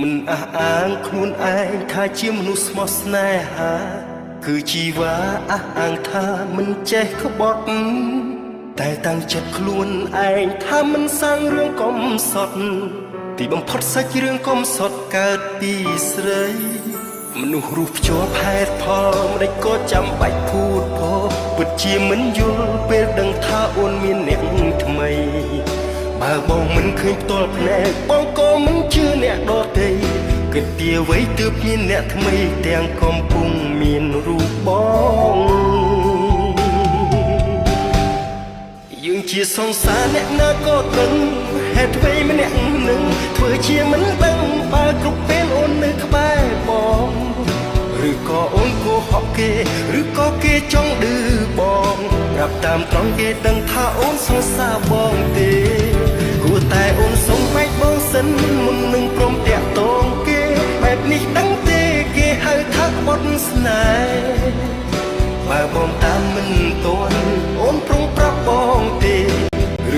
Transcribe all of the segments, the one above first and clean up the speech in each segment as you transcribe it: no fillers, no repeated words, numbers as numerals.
មិនអះអាងខ្លួនឯងថាជាមនុស្សស្មោះស្នេហាគឺជីវ៉ាអះអាងថាមិនចេះក្បត់តែតាំងចិត្តខ្លួនឯងថាមិនសាងរឿងកំសត់ទីបំផុតសាច់រឿងកំសត់កើតពីស្រីមនុស្សរស់ភ្ជាប់ហេតុផលមិនដេចក៏ចាំបាច់ភូតផពិតជាមិនយល់ពេលដឹងថាអូនមានអ្នកថ្មីបើបងមិនឃើញផ្ទាល់ភ្នែកបងក៏មិនជឿអ្នកដទៃគិតពីអ្វីទើបមានអ្នកថ្មីទាំងកំពុងមានរូបបងយើងជាសង្សារអ្នកណាក៏ដឹងហេតុអ្វីម្នាក់នឹងធ្វើជាមិនដឹងបើគ្រប់ពេលអូននៅក្បែរបងឬក៏អូនកុហកគេឬក៏គេចង់ឌឺបងប្រាប់តាមត្រង់គេដឹងថាអូនសង្សារបងទេគួរតែអូនសុំបែកបងសិនមុននឹងព្រមតាក់ទងគេបែបនេះដឹងទេគេហៅថាក្បត់ស្នេហ៍បើបងតាមមិនទាន់អូនប្រុងប្រាប់បងទេ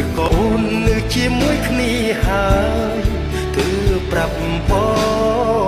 ឬក៏អូននៅជាមួយគ្នាហើយគឺប្រាប់បង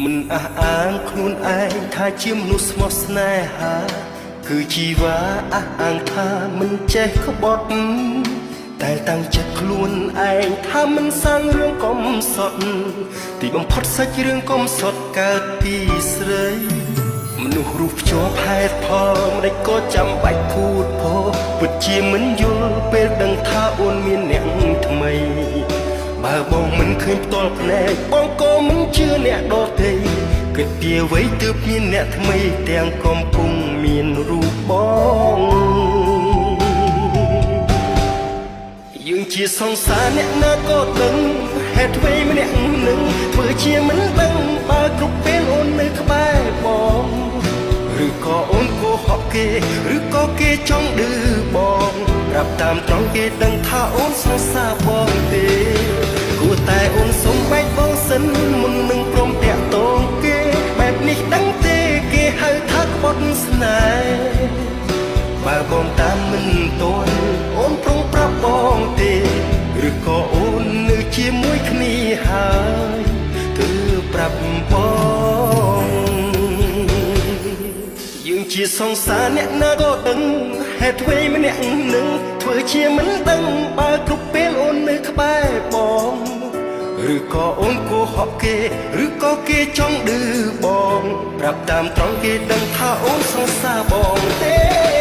មិនអះអាងខ្លួនឯងថាជាមនុស្សស្មោះស្នេហាគឺជីវ៉ាអះអាងថាមិនចេះក្បត់តែតាំងចិត្តខ្លួនឯងថាមិនសាងរឿងកំសត់ទីបំផុតសាច់រឿងកំសត់កើតពីស្រីមនុស្សរស់ភ្ជាប់ហេតុផលមិនដេចក៏ចាំបាច់ភូតផពិតជាមិនយល់ពេលដឹងថាអូនមានអ្នកថ្មីបើបងមិនឃើញផ្ទាល់ភ្នែកបងក៏មិនជឿអ្នកដទៃគិតពីអ្វីទើបមានអ្នកថ្មីទាំងកំពុងមានរូបបងយើងជាសង្សារអ្នកណាក៏ដឹងហេតុអ្វីម្នាក់នឹងធ្វើជាមិនដឹងបើគ្រប់ពេលអូននៅក្បែរបងឬក៏អូនកុហកគេឬក៏គេចង់ឌឺបងប្រាប់តាមត្រង់គេដឹងថាអូនសង្សារបងទេគួរតែអូនសុំបែកបងសិនមុននឹងព្រមតាក់ទងគេបែបនេះដឹងទេគេហៅថាក្បត់ស្នេហ៍បើបងតាមមិនទាន់អូនប្រុងប្រាប់បងទេឬក៏អូននៅជាមួយគ្នាហើយគឺប្រាប់បងយើងជាសង្សារអ្នកណាក៏ដឹងហេតុអ្វីម្នាក់នឹងធ្វើជាមិនដឹងបើគ្រប់ពេលអូននៅក្បែរបងឬក៏អូនកុហកគេឬក៏គេចង់ឌឺបងប្រាប់តាមត្រង់គេដឹងថាអូនសង្សារបងទេ